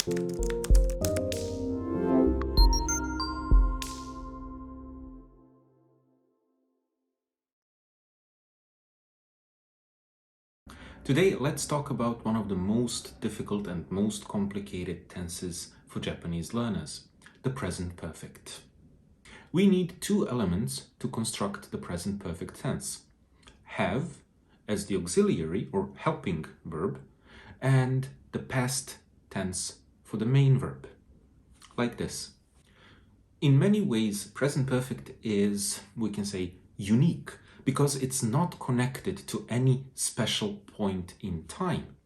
Today, let's talk about one of the most difficult and most complicated tenses for Japanese learners, the present perfect. We need two elements to construct the present perfect tense. Have as the auxiliary or helping verb, and the past tense for the main verb. Like this. In many ways, present perfect is, we can say, unique because it's not connected to any special point in time.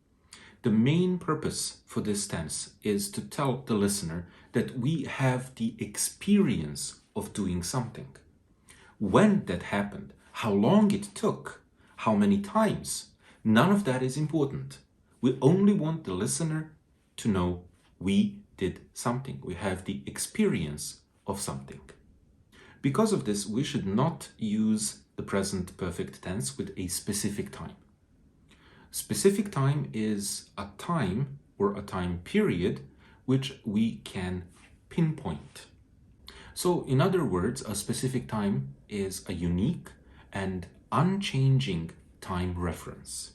The main purpose for this tense is to tell the listener that we have the experience of doing something. When that happened, how long it took, how many times, none of that is important. We only want the listener to know we did something. We have the experience of something. Because of this, we should not use the present perfect tense with a specific time. Specific time is a time or a time period which we can pinpoint. So, in other words, a specific time is a unique and unchanging time reference.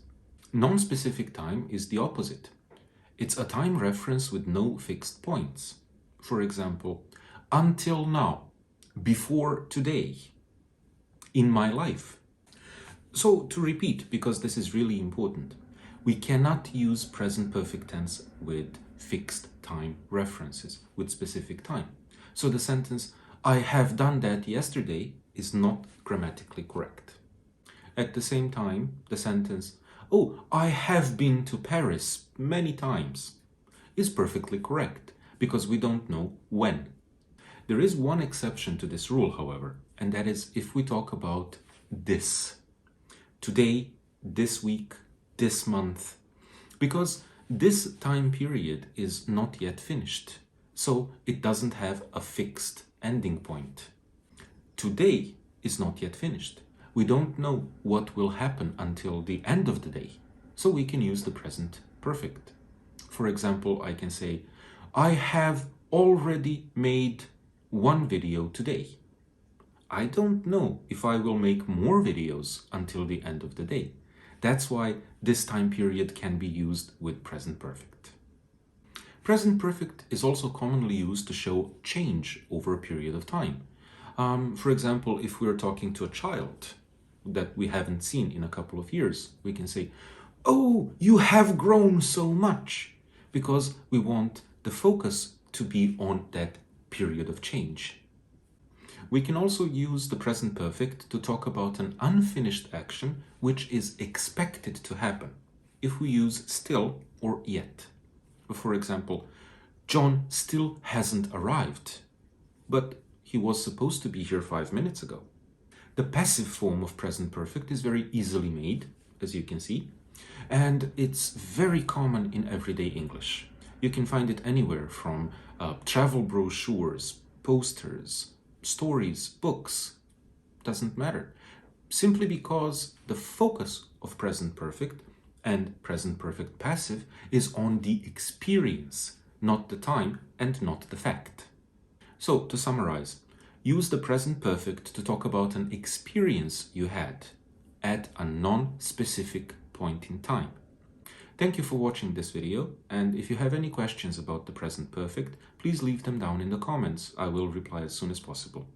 Non-specific time is the opposite. It's a time reference with no fixed points. For example, until now, before today, in my life. So to repeat, because this is really important, we cannot use present perfect tense with fixed time references, with specific time. So the sentence, I have done that yesterday, is not grammatically correct. At the same time, the sentence, oh, I have been to Paris many times, is perfectly correct, because we don't know when. There is one exception to this rule, however, and that is if we talk about this. Today, this week, this month. Because this time period is not yet finished, so it doesn't have a fixed ending point. Today is not yet finished. We don't know what will happen until the end of the day, so we can use the present perfect. For example, I can say, I have already made one video today. I don't know if I will make more videos until the end of the day. That's why this time period can be used with present perfect. Present perfect is also commonly used to show change over a period of time. For example, if we're talking to a child that we haven't seen in a couple of years, we can say, oh, you have grown so much, because we want the focus to be on that period of change. We can also use the present perfect to talk about an unfinished action which is expected to happen if we use still or yet. For example, John still hasn't arrived, but he was supposed to be here 5 minutes ago. The passive form of present perfect is very easily made, as you can see, and it's very common in everyday English. You can find it anywhere from travel brochures, posters, stories, books, doesn't matter. Simply because the focus of present perfect and present perfect passive is on the experience, not the time and not the fact. So, to summarize, use the present perfect to talk about an experience you had at a non-specific point in time. Thank you for watching this video, and if you have any questions about the present perfect, please leave them down in the comments. I will reply as soon as possible.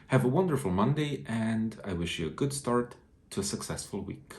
Have a wonderful Monday, and I wish you a good start to a successful week.